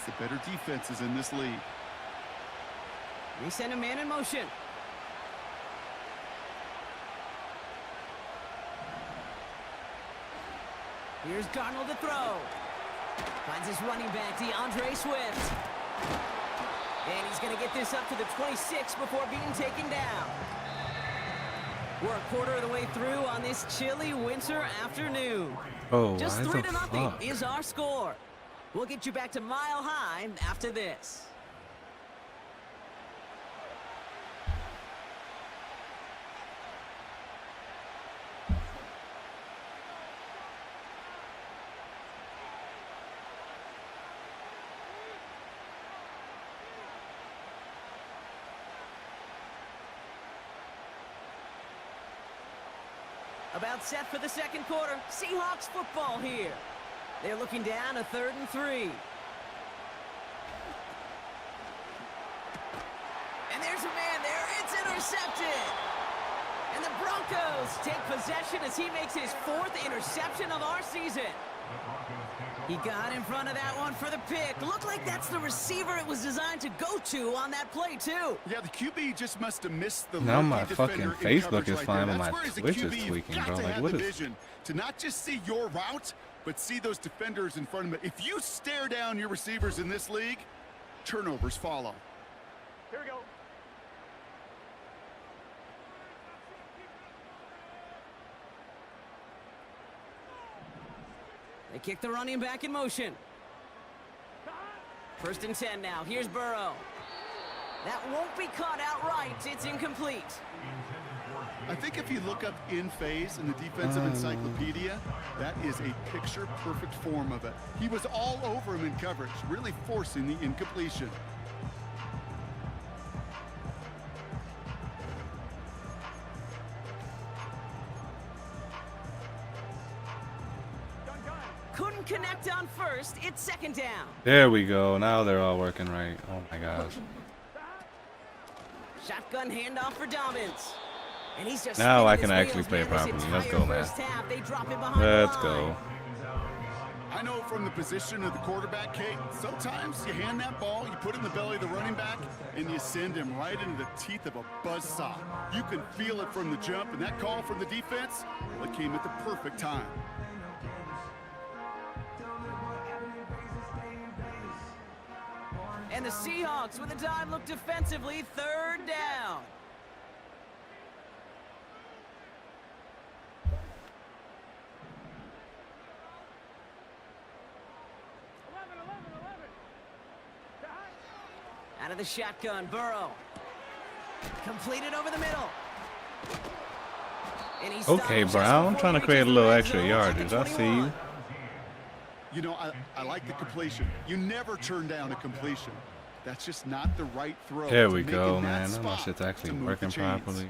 against the better defenses in this league. We send a man in motion. Here's Darnold to throw. Finds his running back, DeAndre Swift. And he's going to get this up to the 26 before being taken down. We're a quarter of the way through on this chilly winter afternoon. Oh, just 3-0 is our score. We'll get you back to Mile High after this. About set for the second quarter. Seahawks football here. They're looking down a 3rd and 3. And there's a man there. It's intercepted. And the Broncos take possession as he makes his 4th interception of our season. He got in front of that one for the pick. Looked like that's the receiver it was designed to go to on that play, too. Yeah, the QB just must have missed the now my fucking Facebook is fine, but my Twitch is tweaking, bro. Like, what is... To not just see your route, but see those defenders in front of him. If you stare down your receivers in this league, turnovers follow. Here we go. They kick the running back in motion. 1st and 10 now. Here's Burrow. That won't be caught outright. It's incomplete. I think if you look up in phase in the defensive encyclopedia, that is a picture-perfect form of it. He was all over him in coverage, really forcing the incompletion. Couldn't connect on 1st. It's 2nd down. There we go. Now they're all working right. Oh my gosh. Shotgun handoff for Dobbins. And he's just now I can actually play properly. Let's go, man. Let's go. I know from the position of the quarterback, Kate, sometimes you hand that ball, you put it in the belly of the running back, and you send him right into the teeth of a buzzsaw. You can feel it from the jump, and that call from the defense, well, it came at the perfect time. And the Seahawks with a dive look defensively, 3rd down. Out of the shotgun, Burrow. Completed over the middle. Okay, Brown, trying to create a little extra yardage. I see you. You know, I like the completion. You never turn down a completion. That's just not the right throw. There we go, man. That shit's actually working properly.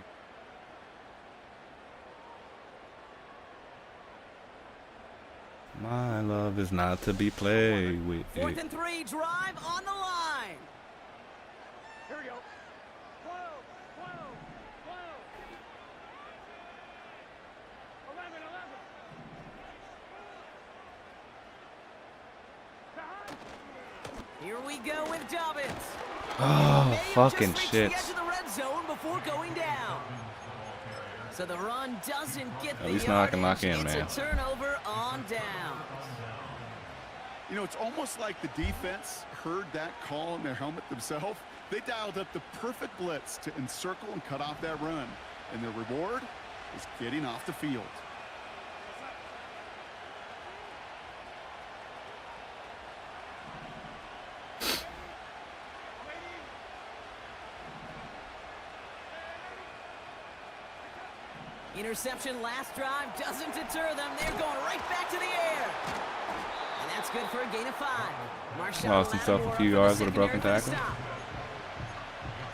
My love is not to be played with. 4th and 3, drive on the line. Here we go. Here we go with Dobbins. Oh, fucking shit. The edge of the red zone before going down. So the run doesn't get at least now I can lock in, man. man. It's a turnover on down. You know, it's almost like the defense heard that call in their helmet themselves. They dialed up the perfect blitz to encircle and cut off that run. And their reward is getting off the field. Interception last drive doesn't deter them. They're going right back to the air. And that's good for a gain of 5. Lost himself a few yards with a broken tackle. Well,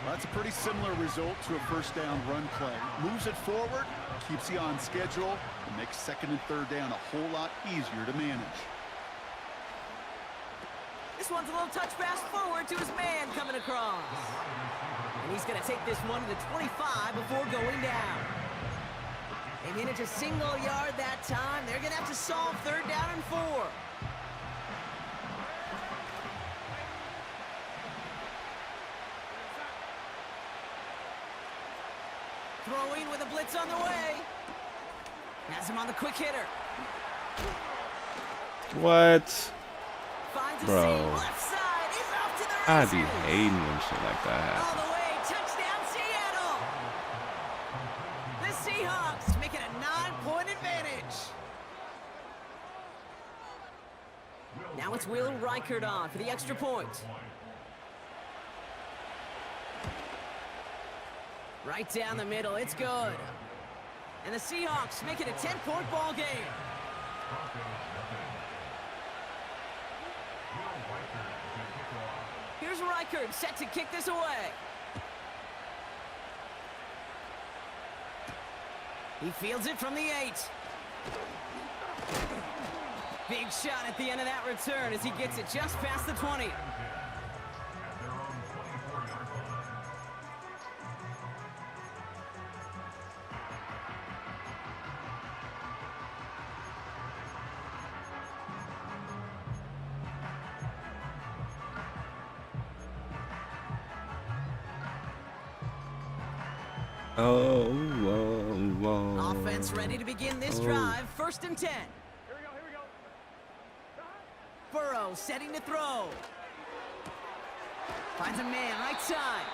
that's a pretty similar result to a 1st down run play. Moves it forward, keeps you on schedule, and makes 2nd and 3rd down a whole lot easier to manage. This one's a little touch pass forward to his man coming across. And he's going to take this one to the 25 before going down. They manage a single yard that time. They're going to have to solve 3rd down and 4. throwing with a blitz on the way. Has him on the quick hitter. What? Finds a Bro. seam left side. He's off to the I'd be races. hating when shit like that All happens. the way. Touchdown, Seattle. The Seahawks make it a 9-point advantage. Now it's Will Reichert on for the extra point. Right down the middle, it's good. And the Seahawks make it a 10-point ball game. Here's Reichert set to kick this away. He fields it from the 8. Big shot at the end of that return as he gets it just past the 20. Oh. Offense ready to begin this drive. 1st and 10. Here we go. Burrow setting to throw. Finds a man right side.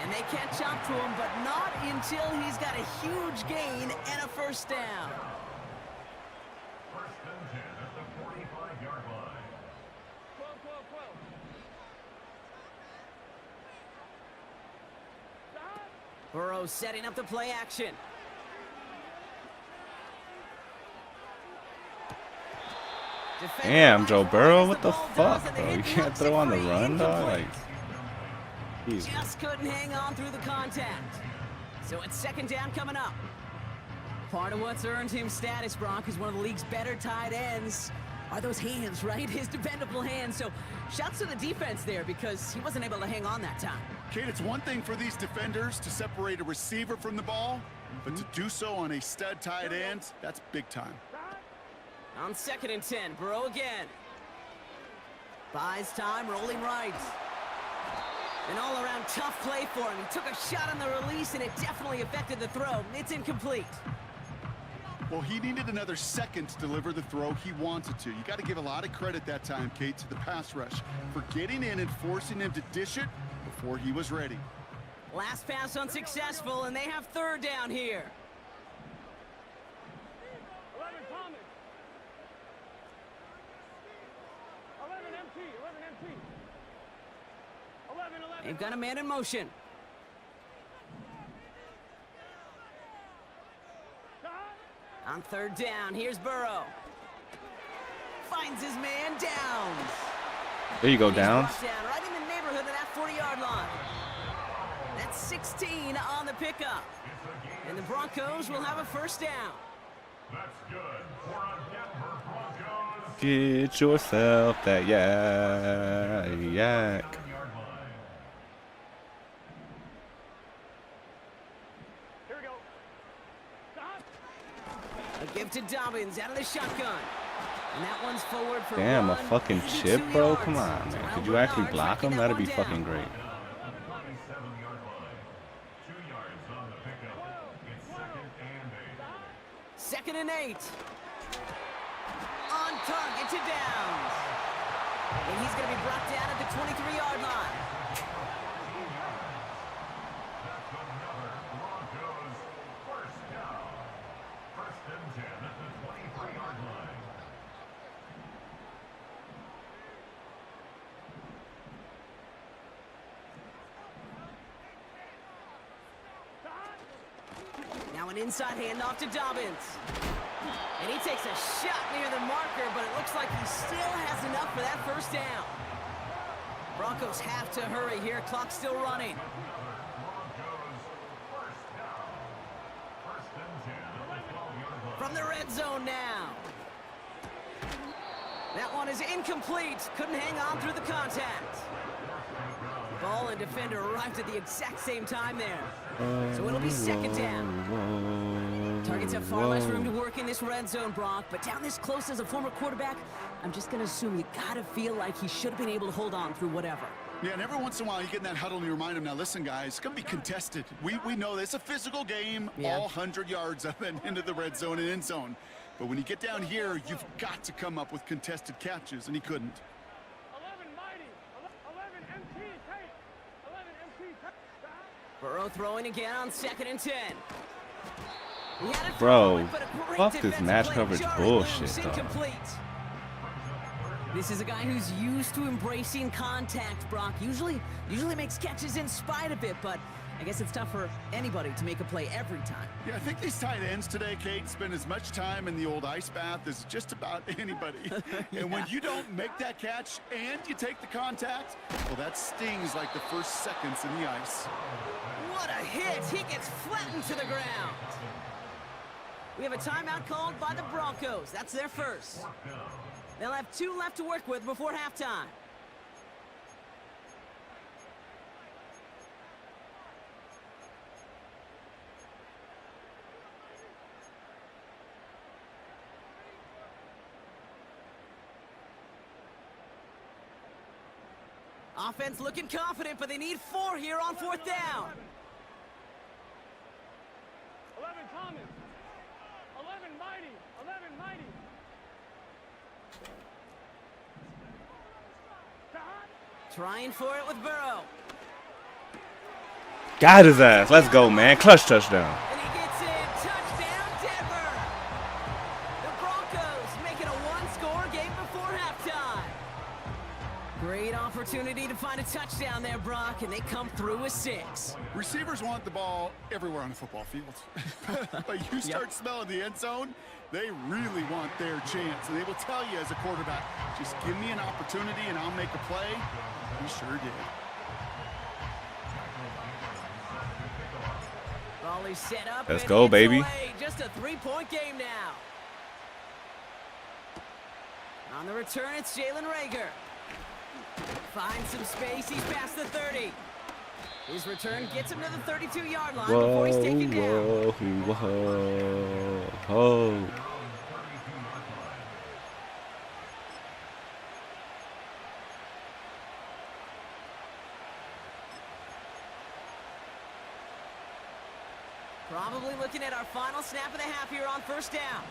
And they catch up to him, but not until he's got a huge gain and a 1st down. 1st and 10 at the 45-yard line. 12. Burrow setting up the play action. Defender Damn, Joe lines Burrow, as what the ball does, fuck, and bro? the You hit can't knocks throw it on the free. run, dog? Like, Incomplete. Jesus. Just couldn't hang on through the contact. So it's 2nd down coming up. Part of what's earned him status, Brock, is one of the league's better tight ends. Are those hands, right? His dependable hands. So shouts to the defense there because he wasn't able to hang on that time. Kate, it's one thing for these defenders to separate a receiver from the ball, but to do so on a stud tight end, that's big time. On 2nd and 10, Burrow again. Buys time, rolling right. An all-around tough play for him. He took a shot on the release, and it definitely affected the throw. It's incomplete. Well, he needed another second to deliver the throw he wanted to. You got to give a lot of credit that time, Kate, to the pass rush for getting in and forcing him to dish it before he was ready. Last pass unsuccessful, and they have 3rd down here. 11 Thomas. 11 MT. 11. They've got a man in motion. On 3rd down, here's Burrow. Finds his man, Downs. There you go, And he's Downs. brought down right in the neighborhood of that 40-yard line. That's 16 on the pickup. And the Broncos will have a 1st down. That's good for a Denver Broncos. Get yourself that yak. 7-yard line. Here we go. Stop. A give to Dobbins out of the shotgun. And that one's forward for Damn, a one, fucking 82 chip, bro? yards. Come on, man. Could you Albert actually Bernard block him? tracking That'd that be one fucking down. great. 27-yard line. 2 yards on the pickup. It's 2nd and 8. 2nd and 8. On target to Downs. And he's going to be brought down at the 23-yard line. That's another Broncos 1st down. 1st and 10 at the 23-yard line. Now an inside handoff to Dobbins. And he takes a shot near the marker, but it looks like he still has enough for that 1st down. Broncos have to hurry here. Clock's still running. From the red zone now. That one is incomplete. Couldn't hang on through the contact. Ball and defender arrived at the exact same time there. So it'll be 2nd down. Targets have far less room to work in this red zone, Brock, but down this close as a former quarterback, I'm just going to assume you got to feel like he should have been able to hold on through whatever. Yeah, and every once in a while you get in that huddle and you remind them, now listen, guys, it's going to be contested. We know this. It's a physical game, all 100 yards up and into the red zone and end zone. But when you get down here, you've got to come up with contested catches, and he couldn't. 11 mighty. 11 MT. Take. 11 MT. Burrow throwing again on 2nd and 10. He had it Bro, but a great fuck this defensive match play. coverage Jarring bullshit, loose, dog. incomplete. This is a guy who's used to embracing contact, Brock. Usually makes catches in spite of it, but I guess it's tough for anybody to make a play every time. Yeah, I think these tight ends today, Kate, spend as much time in the old ice bath as just about anybody. And when you don't make that catch and you take the contact, well, that stings like the first seconds in the ice. What a hit! He gets flattened to the ground. We have a timeout called by the Broncos. That's their first. They'll have 2 left to work with before halftime. Offense looking confident, but they need 4 here on 4th down. 11 Thomas. 11 mighty. 11 mighty. Trying for it with Burrow. Got his ass. Let's go, man. Clutch touchdown. And he gets in. Touchdown, Denver. The Broncos making a 1-score game before halftime. Great opportunity to find a touchdown there, Brock, and they come through with 6. Receivers want the ball everywhere on the football field. But you start smelling the end zone, they really want their chance. And they will tell you as a quarterback, just give me an opportunity and I'll make a play. He sure did. Raleigh set up. Let's and go, it's baby. away. Just a 3-point game now. On the return, it's Jalen Reagor. Finds some space. He's past the 30. His return gets him to the 32-yard line before he's taken down. Whoa. Probably looking at our final snap of the half here on 1st down.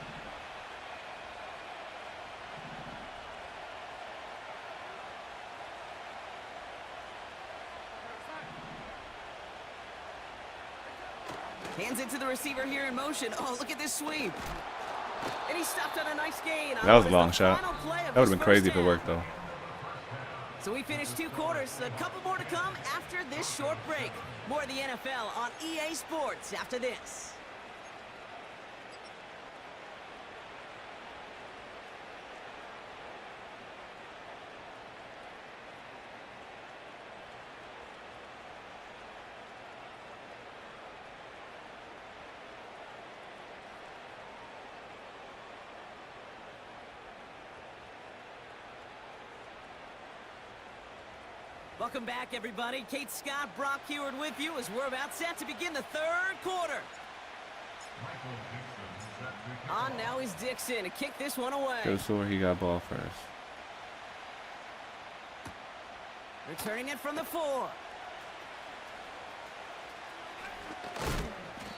Hands it to the receiver here in motion. Oh, look at this sweep. And he stopped on a nice gain. That was a long shot. That would have been crazy if it worked, though. So we finished 2 quarters. A couple more to come after this short break. More of the NFL on EA Sports after this. Welcome back, everybody. Kate Scott, Brock Heward with you as we're about set to begin the 3rd quarter. On now is Dixon to kick this one away. Go to where he got ball first. Returning it from the 4.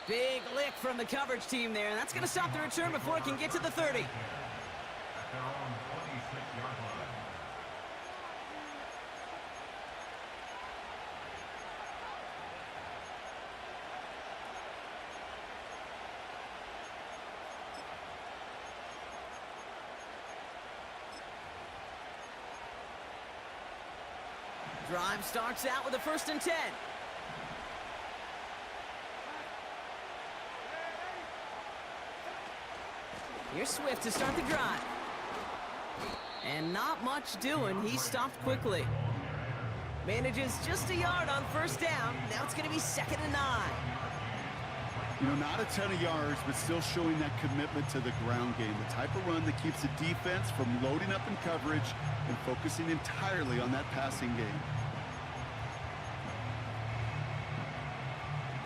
Big lick from the coverage team there, and that's going to stop the return before it can get to the 30. Drive starts out with a 1st and 10. Here's Swift to start the drive. And not much doing. He stopped quickly. Manages just a yard on 1st down. Now it's going to be 2nd and 9. You know, not a ton of yards, but still showing that commitment to the ground game. The type of run that keeps the defense from loading up in coverage and focusing entirely on that passing game.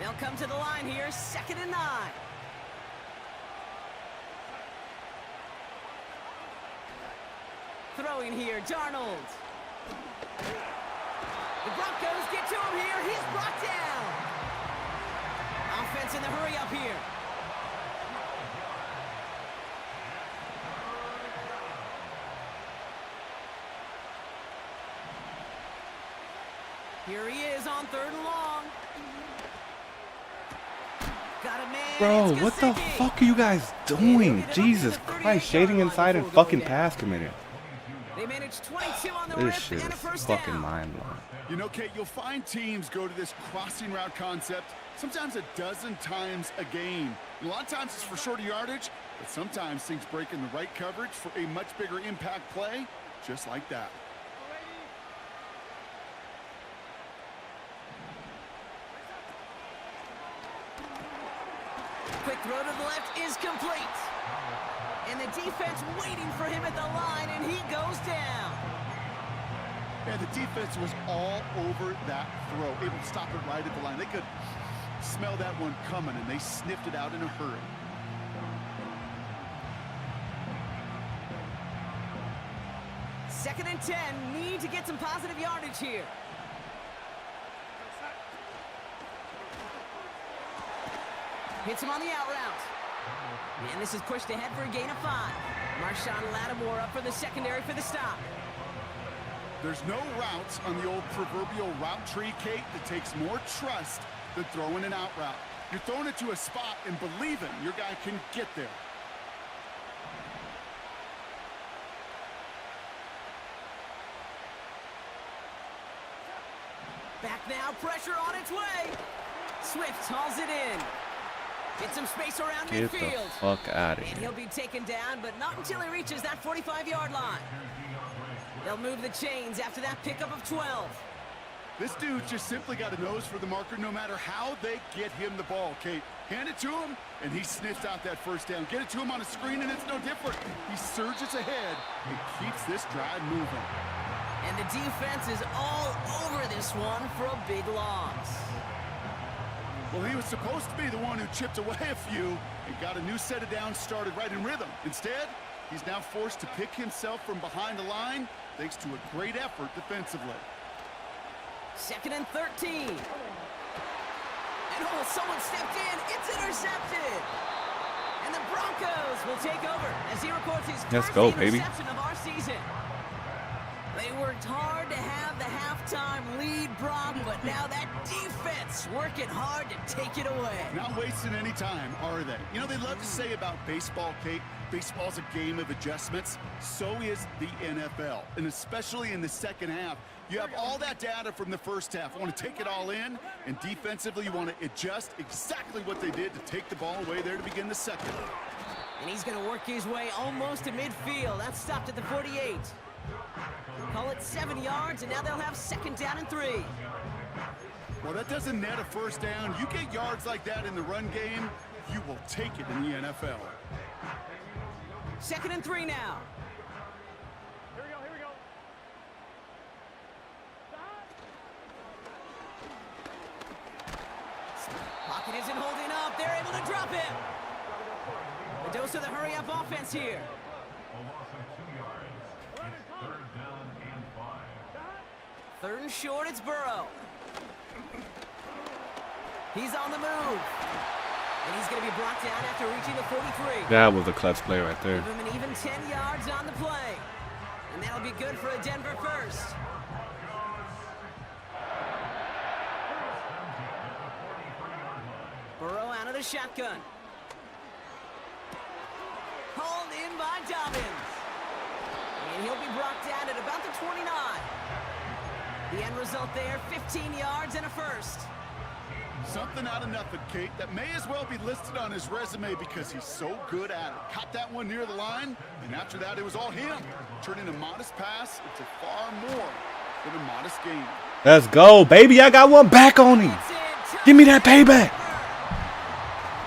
They'll come to the line here, 2nd and 9. Throwing here, Darnold. Broncos get to him here. He's brought down. Offense in the hurry up here. Here he is on 3rd and long. Got a man. Bro, what the fuck are you guys doing? Jesus Christ, shading inside and fucking pass committed. They managed 22 on the This rip shit and a is first fucking down. mind-blowing. You know, Kate, you'll find teams go to this crossing route concept sometimes a dozen times a game. And a lot of times it's for shorter yardage, but sometimes things break in the right coverage for a much bigger impact play, just like that. Quick throw to the left is complete. And the defense waiting for him at the line, and he goes down. Yeah, the defense was all over that throw, able to stop it right at the line. They could smell that one coming, and they sniffed it out in a hurry. Second and 10, need to get some positive yardage here. Hits him on the out route. And this is pushed ahead for a gain of 5. Marshawn Lattimore up for the secondary for the stop. There's no routes on the old proverbial route tree, Kate, that takes more trust than throwing an out route. You're throwing it to a spot and believing your guy can get there. Back now, pressure on its way. Swift hauls it in. Get some space around Get the midfield. fuck out of And here. he'll be taken down, but not until he reaches that 45-yard line. They'll move the chains after that pickup of 12. This dude just simply got a nose for the marker no matter how they get him the ball, Kate. Hand it to him, and he sniffs out that first down. Get it to him on a screen, and it's no different. He surges ahead and keeps this drive moving. And the defense is all over this one for a big loss. Well, he was supposed to be the one who chipped away a few and got a new set of downs started right in rhythm. Instead, he's now forced to pick himself from behind the line thanks to a great effort defensively. Second and 13. And oh, someone stepped in. It's intercepted. And the Broncos will take over as he records his Let's first go, baby. interception of our season. They worked hard to have the halftime lead, Brock, but now that defense working hard to take it away. Not wasting any time, are they? You know, they love to say about baseball, Kate, baseball's a game of adjustments. So is the NFL, and especially in the second half. You have all that data from the first half. You want to take it all in, and defensively you want to adjust exactly what they did to take the ball away there to begin the second. And he's going to work his way almost to midfield. That stopped at the 48. Call it 7 yards, and now they'll have second down and 3. Well, that doesn't net a first down. You get yards like that in the run game, you will take it in the NFL. Second and 3 now. Here we go, here we go. Pocket isn't holding up. They're able to drop him. The dose of the hurry-up offense here. A loss of 2 yards. It's 3rd down and 5. Third and short, it's Burrow. He's on the move. And he's going to be brought down after reaching the 43. That was a clutch play right there. Give him an even 10 yards on the play. And that'll be good for a Denver first. Burrow out of the shotgun. Hauled in by Dobbins. And he'll be brought down at about the 29. The end result there, 15 yards and a first. Something out of nothing, Kate, that may as well be listed on his resume because he's so good at it. Caught that one near the line, and after that it was all him, turning a modest pass into far more than a modest gain. Let's go, baby. I got one back on him. It's in. Give me that payback.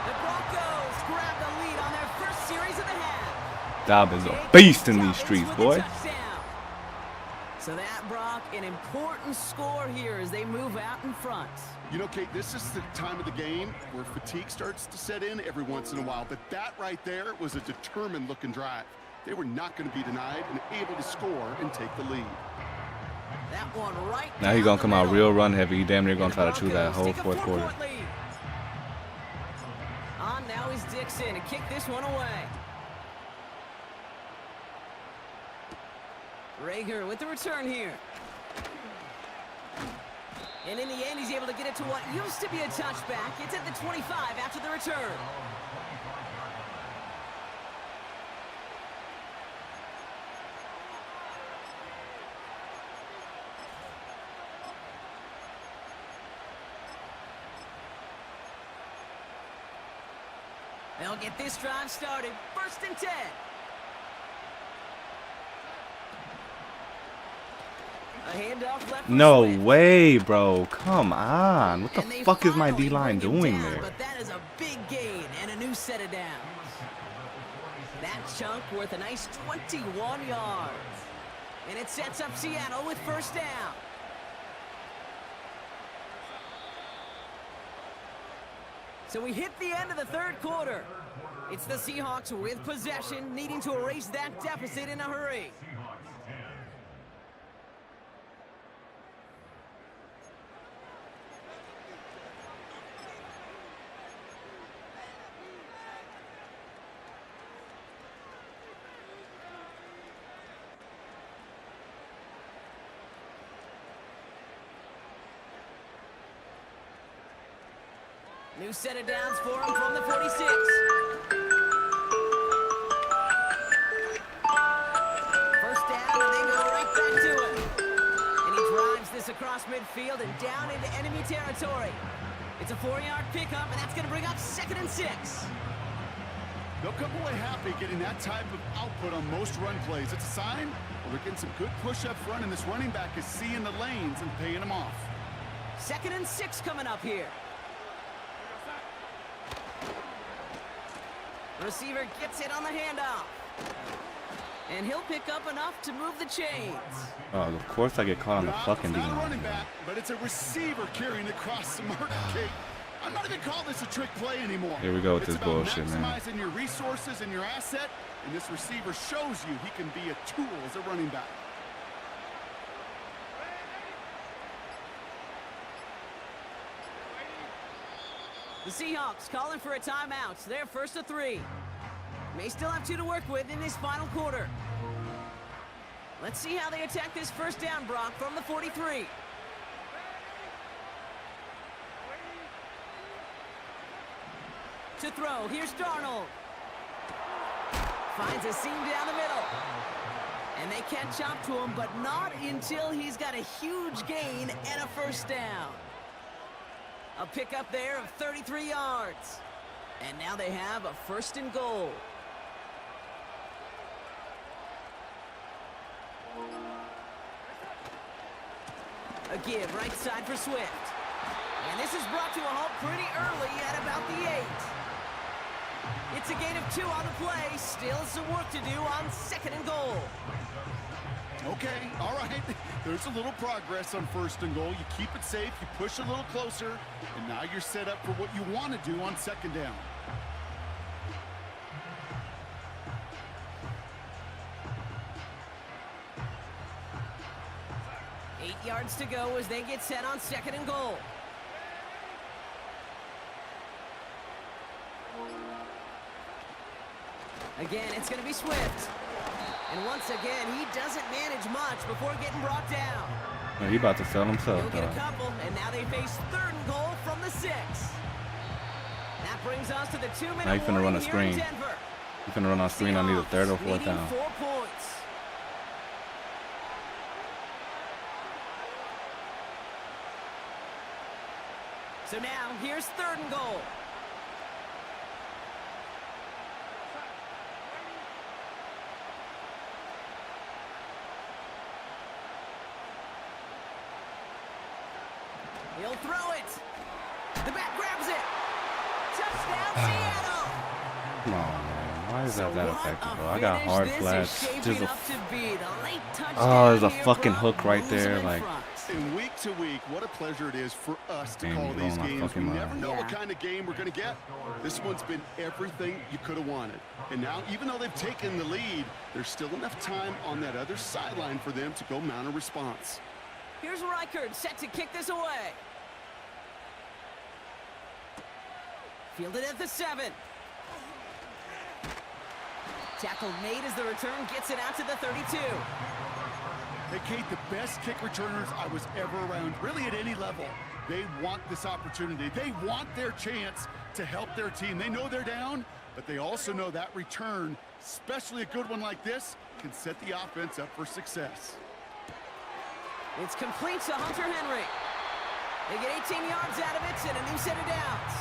The Broncos grab the lead on their first series of the half. Dobbins a beast in these streets, Dobbins with boy. the touchdown. So that, Brock, an important score here as they move out in front. You know, Kate, this is the time of the game where fatigue starts to set in every once in a while, but that right there was a determined-looking drive. They were not going to be denied and able to score and take the lead. That one right Now he's down gonna the come out middle. real run heavy. He damn near gonna And try the to chew that Broncos whole take a fourth quarter. 4-point lead. On now is Dixon to kick this one away. Rager with the return here. And in the end, he's able to get it to what used to be a touchback. It's at the 25 after the return. They'll get this drive started. 1st and 10. A handoff left for No Swift. way, bro. Come on. What the And they fuck is my finally D-line bring him doing down, there? But that is a big gain and a new set of downs. That chunk worth a nice 21 yards. And it sets up Seattle with 1st down. So we hit the end of the 3rd quarter. It's the Seahawks with possession, needing to erase that deficit in a hurry. New set of downs for him from the 46. First down, and they go right back to it. And he drives this across midfield and down into enemy territory. It's a 4-yard pickup, and that's going to bring up 2nd and 6. They'll come away happy getting that type of output on most run plays. It's a sign, well, they're getting some good push up front, and this running back is seeing the lanes and paying them off. 2nd and 6 coming up here. Receiver gets it on the handoff. And he'll pick up enough to move the chains. Oh, of course I get caught on the No, fucking it's not a D-line. running back, but it's a receiver carrying across the murder cake. I'm not even calling this a trick play anymore. Here we go with It's this about bullshit, man. maximizing your resources and your asset, and this receiver shows you he can be a tool as a running back. The Seahawks calling for a timeout. They're 1st of 3. May still have 2 to work with in this final quarter. Let's see how they attack this 1st down, Brock, from the 43. To throw, here's Darnold. Finds a seam down the middle. And they catch up to him, but not until he's got a huge gain and a 1st down. A pickup there of 33 yards. And now they have a 1st and goal. A give right side for Swift. And this is brought to a halt pretty early at about the 8. It's a gain of 2 on the play. Still some work to do on 2nd and goal. Okay, all right. There's a little progress on 1st and goal. You keep it safe, you push a little closer, and now you're set up for what you want to do on 2nd down. Eight yards to go as they get set on 2nd and goal. Again, it's going to be Swift. And once again, he doesn't manage much before getting brought down. Man, he about to sell himself, He'll get dog. a couple, and now they face 3rd and goal from the 6. That brings us to the 2-minute Now he's finna run a warning here in screen. Denver. He's gonna run on screen on either 3rd or 4th Needing down. 4 points. So now, here's 3rd and goal. He'll throw it. The back grabs it. Touchdown, Seattle. Come on, man. Why is that So what effective, a bro? I got finish hard this is flats. shaping There's a up to be. The late Oh, touchdown there's a here, fucking Brock hook right moves them there, in like- front. And week to week, what a pleasure it is for us to Damn, call you're these blowing my games. We fucking never mind. know what Yeah. kind of game we're going to get. This one's been everything you could have wanted. And now, even though they've taken the lead, there's still enough time on that other sideline for them to go mount a response. Here's Reichard set to kick this away. Fielded at the 7. Tackle made as the return gets it out to the 32. Hey, Kate, the best kick returners I was ever around, really at any level. They want this opportunity. They want their chance to help their team. They know they're down, but they also know that return, especially a good one like this, can set the offense up for success. It's complete to Hunter Henry. They get 18 yards out of it and a new set of downs.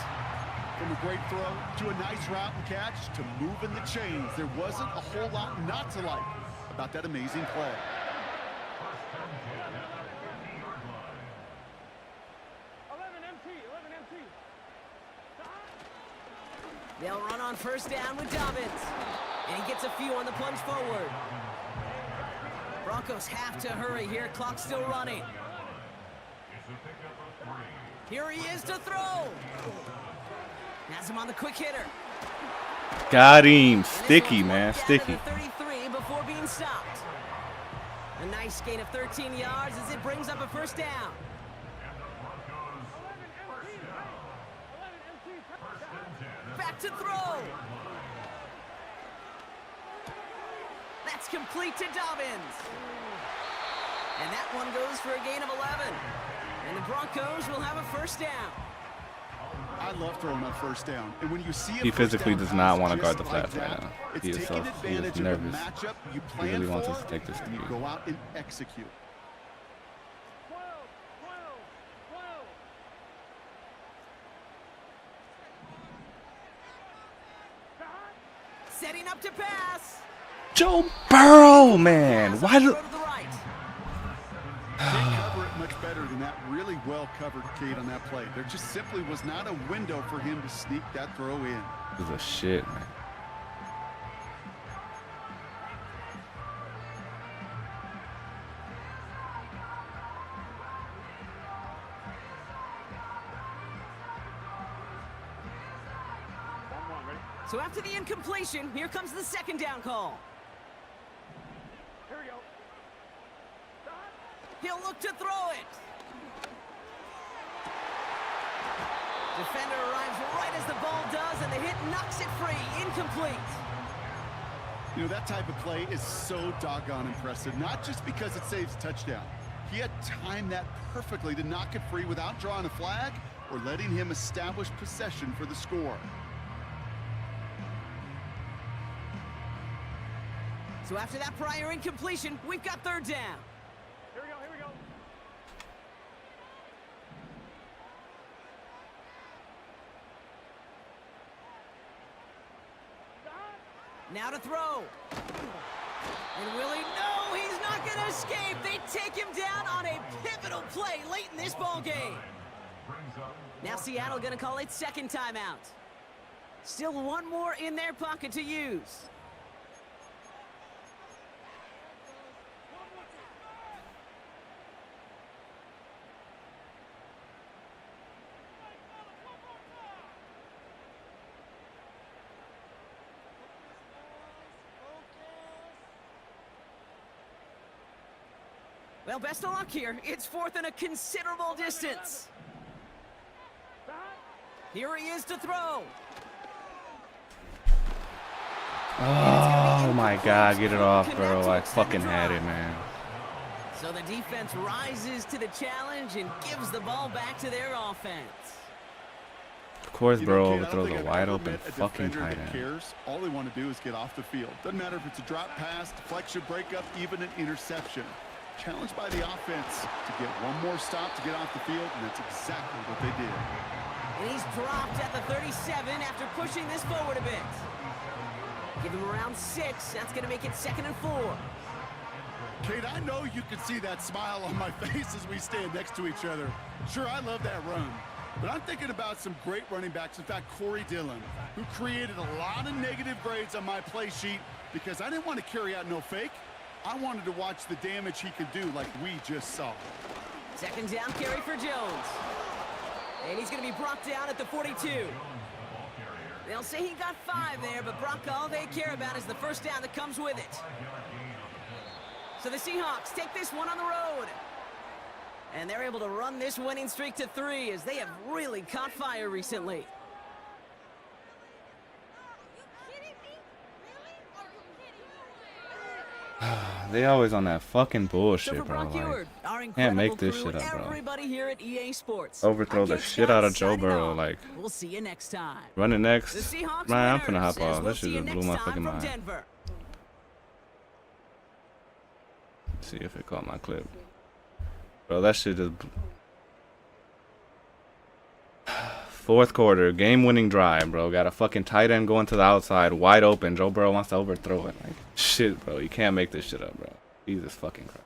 From a great throw to a nice route and catch to moving the chains, there wasn't a whole lot not to like about that amazing play. They'll run on first down with Dobbins. And he gets a few on the plunge forward. Broncos have to hurry here. Clock's still running. Here he is to throw. Has him on the quick hitter. Got him. Sticky, man. Sticky. 33 before being stopped. A nice gain of 13 yards as it brings up a first down. Back to throw. That's complete to Dobbins. And that one goes for a gain of 11. And the Broncos will have a first down. I love throwing on first down. And when you see He physically does not want to guard the flats flats right now. He is advantage nervous. of the matchup you He plan really wants for, us to take this and you three. go out and execute. 12, 12, 12. Setting up to pass. Joe Burrow, man. Why do... Throw to the right. Can't cover it much better than that. Really well covered, Kate, on that play. There just simply was not a window for him to sneak that throw in. This is a shit, man. So after the incompletion, here comes the second down call. Here we go. He'll look to throw it. Defender arrives right as the ball does, and the hit knocks it free. Incomplete. You know, that type of play is so doggone impressive, not just because it saves a touchdown. He had timed that perfectly to knock it free without drawing a flag or letting him establish possession for the score. So after that prior incompletion, we've got third down. Here we go, here we go. Now to throw. And Willie, no, he's not going to escape. They take him down on a pivotal play late in this ball game. Now Seattle going to call it second timeout. Still one more in their pocket to use. Well, best of luck here. It's fourth and a considerable distance. Here he is to throw. Oh my God, get it off, bro. I fucking had it, man. So the defense rises to the challenge and gives the ball back to their offense. Of course, You know, bro, Kate, I don't throws think a I've wide ever open met a fucking defender tight that end. cares. All they want to do is get off the field. Doesn't matter if it's a drop pass, deflection, breakup, even an interception. Challenged by the offense to get one more stop to get off the field, and that's exactly what they did. And he's dropped at the 37 after pushing this forward a bit. Give him around 6. That's going to make it 2nd and 4. Kate, I know you can see that smile on my face as we stand next to each other. Sure, I love that run. But I'm thinking about some great running backs. In fact, Corey Dillon, who created a lot of negative grades on my play sheet because I didn't want to carry out no fake. I wanted to watch the damage he could do like we just saw. Second down carry for Jones. And he's going to be brought down at the 42. They'll say he got 5 there, but Brock, all they care about is the first down that comes with it. So the Seahawks take this one on the road. And they're able to run this winning streak to 3 as they have really caught fire recently. They always on that fucking So bullshit, for bro. Brock Like, Eward, our can't incredible make this crew, shit up, bro. everybody here at EA Sports. Overthrow I'm the Kate shit out of Scott Joe signing Burrow. off. Like, We'll see you next time. run it next. The Seahawks Man, I'm finna winners, hop as off. we'll That see shit you just blew next my time fucking from mind. Denver. See if it caught my clip. Bro, that shit just... Fourth quarter, game-winning drive, bro. Got a fucking tight end going to the outside, wide open. Joe Burrow wants to overthrow it. Like, shit, bro. You can't make this shit up, bro. Jesus fucking Christ.